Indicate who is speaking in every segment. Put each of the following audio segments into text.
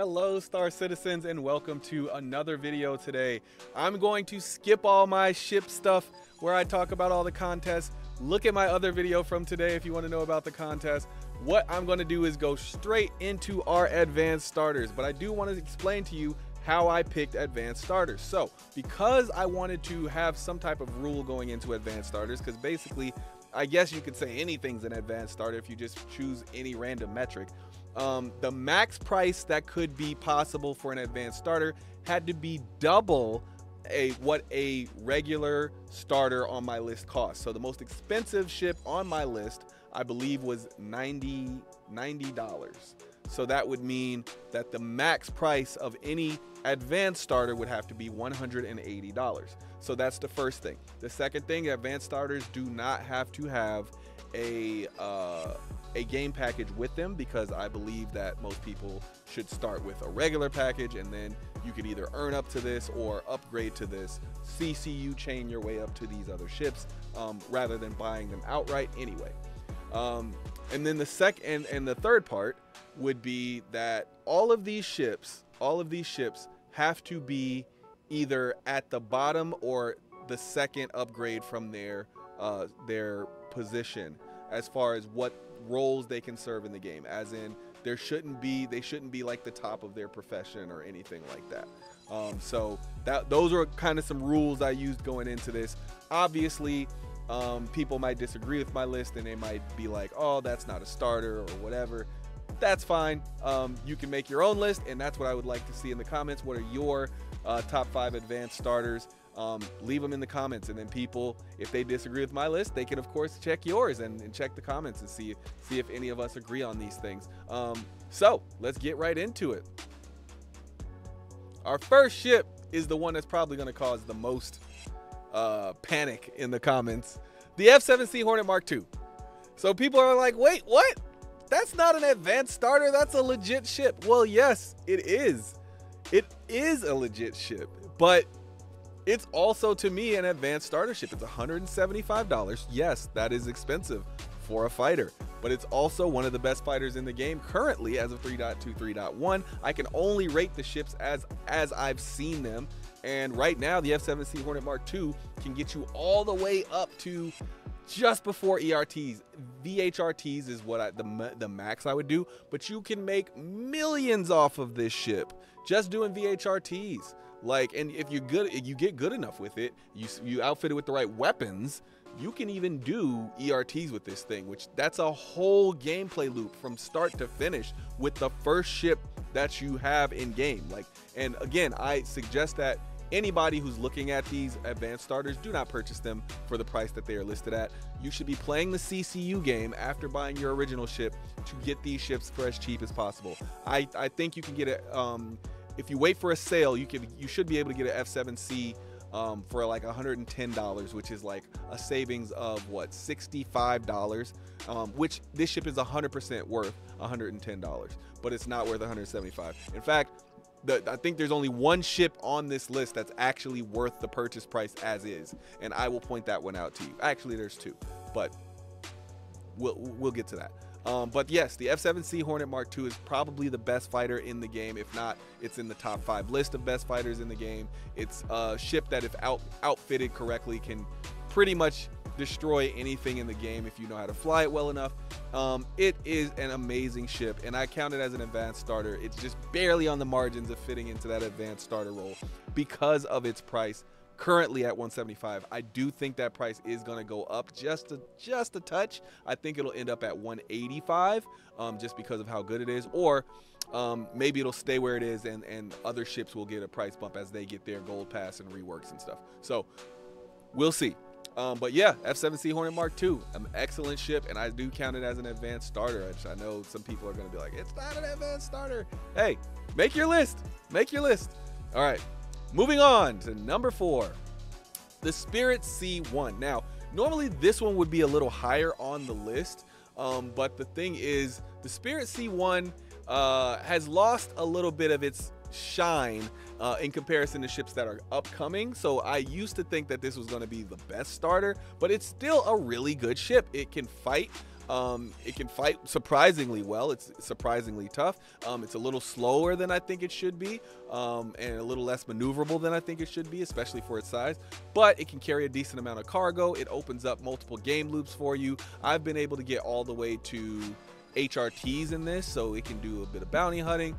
Speaker 1: Hello Star Citizens, and welcome to another video today. I'm going to skip all my ship stuff where I talk about all the contests. Look at my other video from today if you want to know about the contest. What I'm going to do is go straight into our advanced starters, but I do want to explain to you how I picked advanced starters. So because I wanted to have some type of rule going into advanced starters, because basically I guess you could say anything's an advanced starter if you just choose any random metric. The max price that could be possible for an advanced starter had to be double what a regular starter on my list costs. So the most expensive ship on my list, I believe, was $90. So that would mean that the max price of any advanced starter would have to be $180. So that's the first thing. The second thing, advanced starters do not have to have a game package with them, because I believe that most people should start with a regular package, and then you could either earn up to this or upgrade to this, CCU chain your way up to these other ships, rather than buying them outright anyway. And then the second and the third part would be that all of these ships have to be either at the bottom or the second upgrade from their position as far as what roles they can serve in the game, as in they shouldn't be like the top of their profession or anything like that. So those are kind of some rules I used going into this. Obviously, people might disagree with my list and they might be like, oh, that's not a starter or whatever. That's fine. You can make your own list, and that's what I would like to see in the comments. What are your top 5 advanced starters? Leave them in the comments, and then people, if they disagree with my list, they can of course check yours and check the comments and see if any of us agree on these things. So let's get right into it. Our first ship is the one that's probably going to cause the most panic in the comments, the F-7C Hornet Mark II. So people are like, wait, what? That's not an advanced starter, that's a legit ship. Well, yes, it is. It is a legit ship, but it's also, to me, an advanced starter ship. It's $175. Yes, that is expensive for a fighter, but it's also one of the best fighters in the game currently as of 3.2, 3.1. I can only rate the ships as I've seen them, and right now the F-7C Hornet Mark II can get you all the way up to just before ERTs. VHRTs is what the max I would do, but you can make millions off of this ship just doing VHRTs. Like, and if you get good enough with it, you outfit it with the right weapons, you can even do ERTs with this thing, which that's a whole gameplay loop from start to finish with the first ship that you have in game. Like, and again, I suggest that anybody who's looking at these advanced starters, do not purchase them for the price that they are listed at. You should be playing the CCU game after buying your original ship to get these ships for as cheap as possible. I think you can get it. If you wait for a sale, you should be able to get an F-7C for like $110, which is like a savings of what, $65, which this ship is 100% worth $110, but it's not worth $175. In fact, I think there's only one ship on this list that's actually worth the purchase price as is, and I will point that one out to you. Actually, there's 2, but we'll get to that. But yes, the F-7C Hornet Mark II is probably the best fighter in the game. If not, it's in the top 5 list of best fighters in the game. It's a ship that, if outfitted correctly, can pretty much destroy anything in the game if you know how to fly it well enough. It is an amazing ship, and I count it as an advanced starter. It's just barely on the margins of fitting into that advanced starter role because of its price. Currently at $175. I do think that price is going to go up just a touch. I think it'll end up at $185, just because of how good it is, or maybe it'll stay where it is, and other ships will get a price bump as they get their gold pass and reworks and stuff. So we'll see. But yeah, F-7C Hornet Mark II, an excellent ship, and I do count it as an advanced starter. I know some people are going to be like, it's not an advanced starter. Hey, make your list. Make your list. All right. Moving on to number 4, the Spirit C1. Now, normally this one would be a little higher on the list, but the thing is, the Spirit C1 has lost a little bit of its shine in comparison to ships that are upcoming. So I used to think that this was going to be the best starter, but it's still a really good ship. It can fight. It can fight surprisingly well. It's surprisingly tough. It's a little slower than I think it should be, and a little less maneuverable than I think it should be, especially for its size. But it can carry a decent amount of cargo. It opens up multiple game loops for you. I've been able to get all the way to HRTs in this, so it can do a bit of bounty hunting.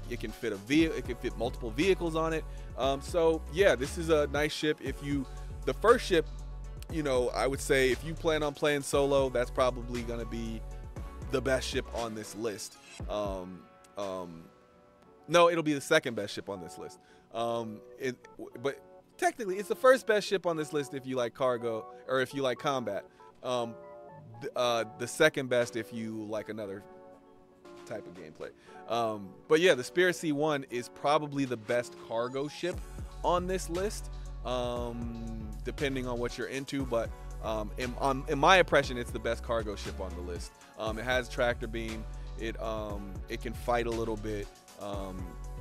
Speaker 1: It can fit it can fit multiple vehicles on it. So yeah, this is a nice ship. The first ship, I would say if you plan on playing solo, that's probably going to be the best ship on this list. No, it'll be the second best ship on this list. But technically, it's the first best ship on this list if you like cargo or if you like combat. The second best if you like another type of gameplay. But yeah, the Spirit C1 is probably the best cargo ship on this list. Depending on what you're into, but in my impression, it's the best cargo ship on the list. It has tractor beam. It can fight a little bit,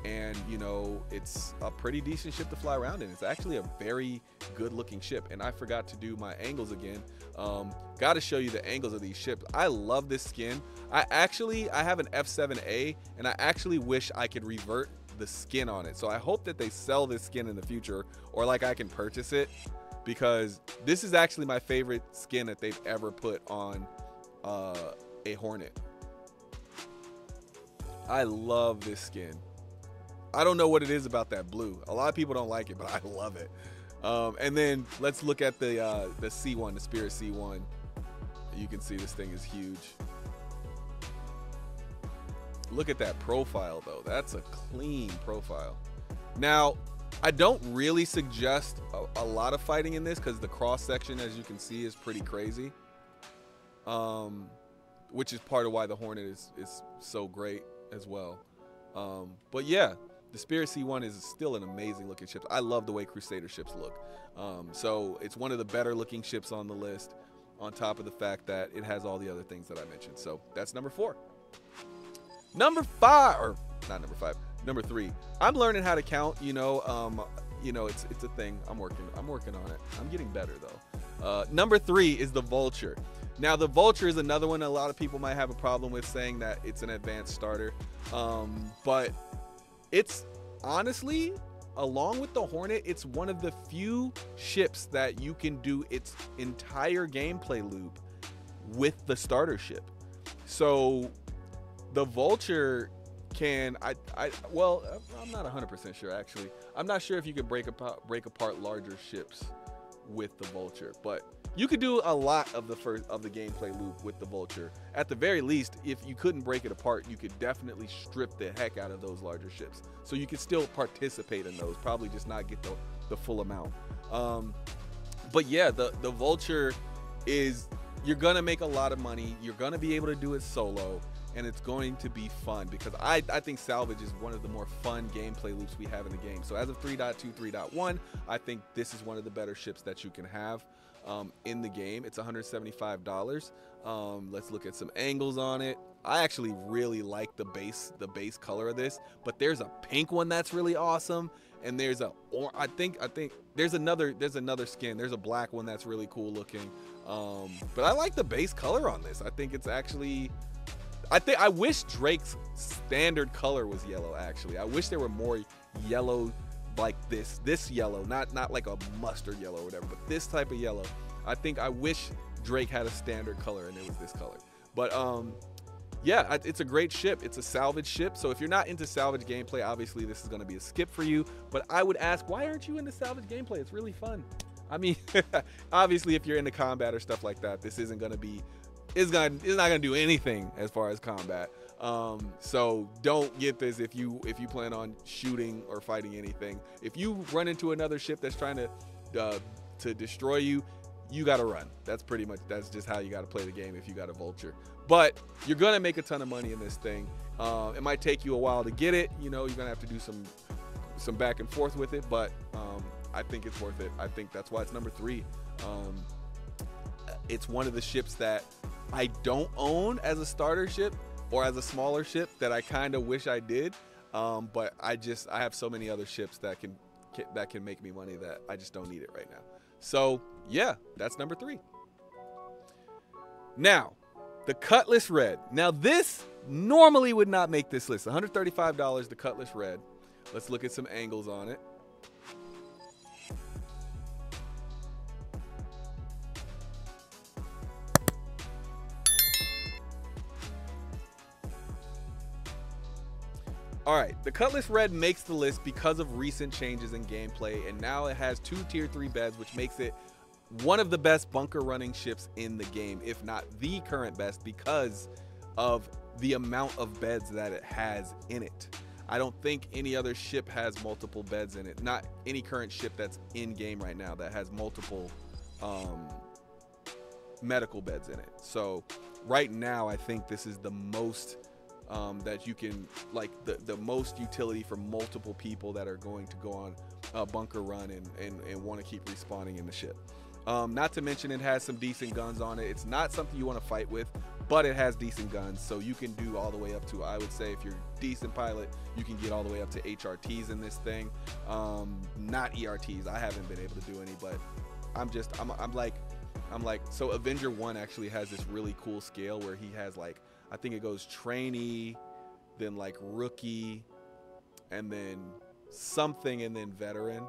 Speaker 1: and it's a pretty decent ship to fly around in. It's actually a very good looking ship. And I forgot to do my angles again. Got to show you the angles of these ships. I love this skin. I have an F7A, and I actually wish I could revert the skin on it. So I hope that they sell this skin in the future, or like I can purchase it, because this is actually my favorite skin that they've ever put on a Hornet. I love this skin. I don't know what it is about that blue. A lot of people don't like it, but I love it. And then let's look at the C1, the Spirit C1. You can see this thing is huge. Look at that profile though. That's a clean profile. Now, I don't really suggest a lot of fighting in this because the cross section, as you can see, is pretty crazy. Which is part of why the Hornet is so great as well. But yeah, the Spirit C1 is still an amazing looking ship. I love the way Crusader ships look. So it's one of the better looking ships on the list, on top of the fact that it has all the other things that I mentioned. So that's number 4. Number 5, or not number 5, number 3. I'm learning how to count. It's a thing. I'm working on it. I'm getting better though. Number 3 is the Vulture. Now the Vulture is another one a lot of people might have a problem with, saying that it's an advanced starter. But it's honestly, along with the Hornet, it's one of the few ships that you can do its entire gameplay loop with the starter ship. So the Vulture can, well, I'm not 100% sure actually. I'm not sure if you could break apart larger ships with the Vulture, but you could do a lot of the gameplay loop with the Vulture. At the very least, if you couldn't break it apart, you could definitely strip the heck out of those larger ships. So you could still participate in those, probably just not get the full amount. But yeah, the Vulture is, you're gonna make a lot of money. You're gonna be able to do it solo, and it's going to be fun, because I think salvage is one of the more fun gameplay loops we have in the game. So as of 3.2, 3.1, I think this is one of the better ships that you can have in the game. It's $175. Let's look at some angles on it. I actually really like the base color of this, but there's a pink one that's really awesome, and there's I think there's another skin. There's a black one that's really cool looking. But I like the base color on this. I think it's actually, I wish Drake's standard color was yellow. Actually, I wish there were more yellow like this yellow, not like a mustard yellow or whatever, but this type of yellow. I wish Drake had a standard color and it was this color. But yeah, it's a great ship. It's a salvage ship. So if you're not into salvage gameplay, obviously this is going to be a skip for you. But I would ask, why aren't you into salvage gameplay? It's really fun. I mean, obviously if you're into combat or stuff like that, this isn't going to be, it's not going to do anything as far as combat. So don't get this if you plan on shooting or fighting anything. If you run into another ship that's trying to destroy you, you got to run. That's just how you got to play the game if you got a Vulture. But you're going to make a ton of money in this thing. It might take you a while to get it. You're going to have to do some back and forth with it, but I think it's worth it. I think that's why it's number 3. It's one of the ships that I don't own as a starter ship or as a smaller ship that I kind of wish I did. But I have so many other ships that can make me money that I just don't need it right now. So yeah, that's number 3. Now, The Cutlass Red. Now this normally would not make this list. $135, the Cutlass Red. Let's look at some angles on it. All right, the Cutlass Red makes the list because of recent changes in gameplay, and now it has 2 tier 3 beds, which makes it one of the best bunker running ships in the game, if not the current best, because of the amount of beds that it has in it. I don't think any other ship has multiple beds in it. Not any current ship that's in game right now that has multiple medical beds in it. So right now, I think this is the most that you can, like, the most utility for multiple people that are going to go on a bunker run and want to keep respawning in the ship. Not to mention it has some decent guns on it. It's not something you want to fight with, but it has decent guns, so you can do all the way up to, I would say, if you're a decent pilot, you can get all the way up to HRTs in this thing. Not ERTs. I haven't been able to do any, but I'm like, so Avenger 1 actually has this really cool scale where he has, like, I think it goes trainee, then like rookie, and then something, and then veteran.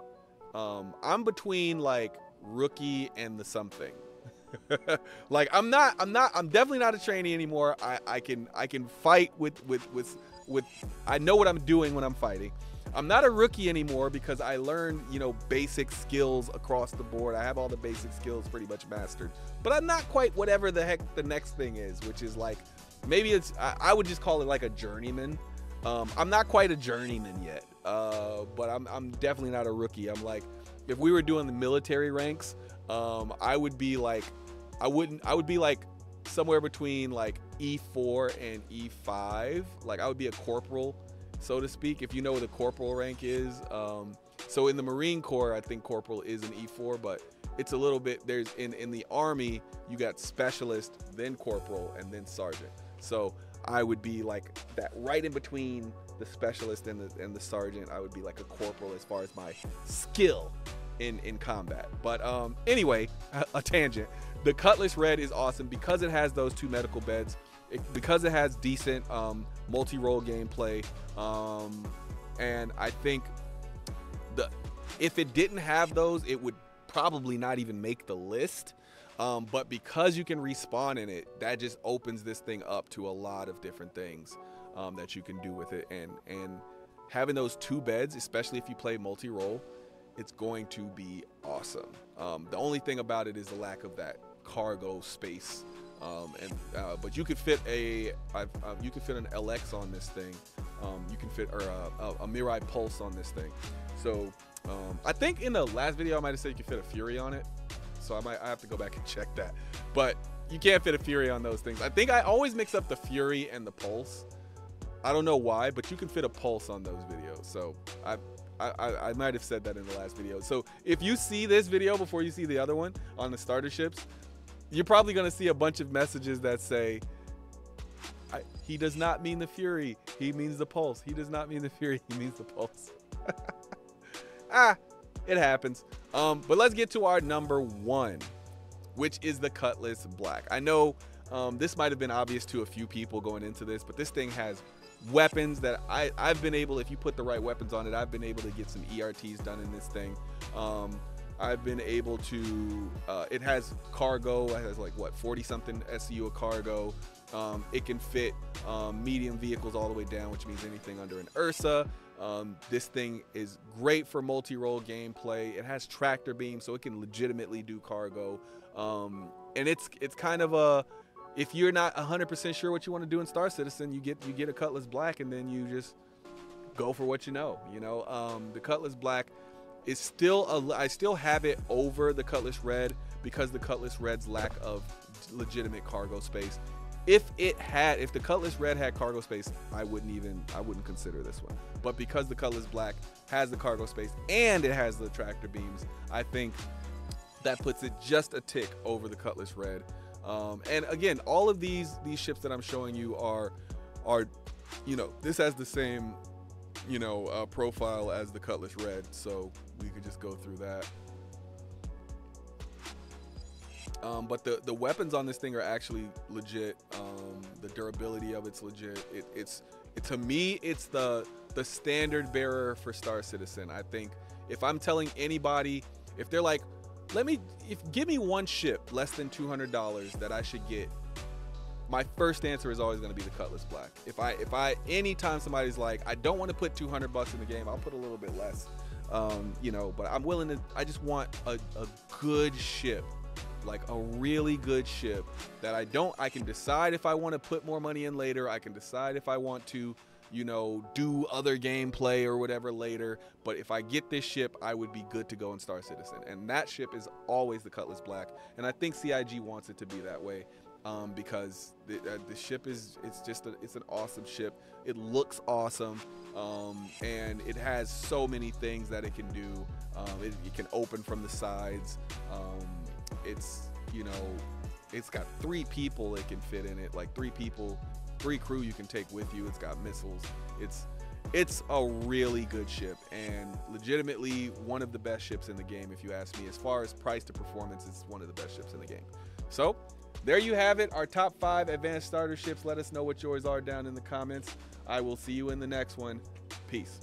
Speaker 1: I'm between like rookie and the something. Like I'm definitely not a trainee anymore. I can fight with I know what I'm doing when I'm fighting. I'm not a rookie anymore because I learned, you know, basic skills across the board. I have all the basic skills pretty much mastered, but I'm not quite whatever the heck the next thing is, which is like, maybe it's, I would just call it like a journeyman. I'm not quite a journeyman yet, but I'm definitely not a rookie. I'm like, if we were doing the military ranks, I would be like, I would be like somewhere between like E4 and E5. Like I would be a corporal, so to speak, if you know what a corporal rank is. So in the Marine Corps, I think corporal is an E4, but it's a little bit, there's in the Army, you got specialist, then corporal, and then sergeant. So I would be like that right in between the specialist and the sergeant. I would be like a corporal as far as my skill in combat. But anyway, a tangent. The Cutlass Red is awesome because it has those 2 medical beds, because it has decent multi-role gameplay, and I think if it didn't have those, it would probably not even make the list. But because you can respawn in it, that just opens this thing up to a lot of different things that you can do with it. And having those 2 beds, especially if you play multi-role, it's going to be awesome. The only thing about it is the lack of that cargo space. But you could fit an LX on this thing. You can fit a Mirai Pulse on this thing. So I think in the last video I might have said you could fit a Fury on it. So I have to go back and check that. But you can't fit a Fury on those things. I think I always mix up the Fury and the Pulse. I don't know why, but you can fit a Pulse on those videos. So I might have said that in the last video. So if you see this video before you see the other one on the starter ships, you're probably going to see a bunch of messages that say, he does not mean the Fury, he means the Pulse. He does not mean the Fury, he means the Pulse. It happens. But let's get to our number 1, which is the Cutlass Black. I know this might have been obvious to a few people going into this, but this thing has weapons that I've been able, if you put the right weapons on it, I've been able to get some ERTs done in this thing. I've been able to, it has cargo, it has like what, 40 something SCU of cargo. It can fit medium vehicles all the way down, which means anything under an Ursa. This thing is great for multi-role gameplay. It has tractor beam, so it can legitimately do cargo. And it's kind of a, if you're not 100% sure what you want to do in Star Citizen, you get a Cutlass Black, and then you just go for what you know. The Cutlass Black is still I still have it over the Cutlass Red because the Cutlass Red's lack of legitimate cargo space. If the Cutlass Red had cargo space, I wouldn't consider this one. But because the Cutlass Black has the cargo space and it has the tractor beams, I think that puts it just a tick over the Cutlass Red. And again, all of these ships that I'm showing you are this has the same profile as the Cutlass Red, so we could just go through that. But the weapons on this thing are actually legit. The durability of it's legit. It's to me, it's the standard bearer for Star Citizen. I think if I'm telling anybody, if they're like, give me one ship less than $200 that I should get, my first answer is always going to be the Cutlass Black. If I anytime somebody's like, I don't want to put $200 in the game, I'll put a little bit less. You know, but I'm willing to. I just want a good ship, like a really good ship that I can decide if I want to put more money in later. I can decide if I want to, you know, do other gameplay or whatever later. But if I get this ship, I would be good to go in Star Citizen. And that ship is always the Cutlass Black. And I think CIG wants it to be that way, because the ship it's an awesome ship. It looks awesome, and it has so many things that it can do. It can open from the sides. It's, you know, it's got 3 people it can fit in it, like 3 people, 3 crew you can take with you. It's got missiles. It's a really good ship, and legitimately one of the best ships in the game, if you ask me. As far as price to performance, it's one of the best ships in the game. So there you have it, our top 5 advanced starter ships. Let us know what yours are down in the comments. I will see you in the next one. Peace.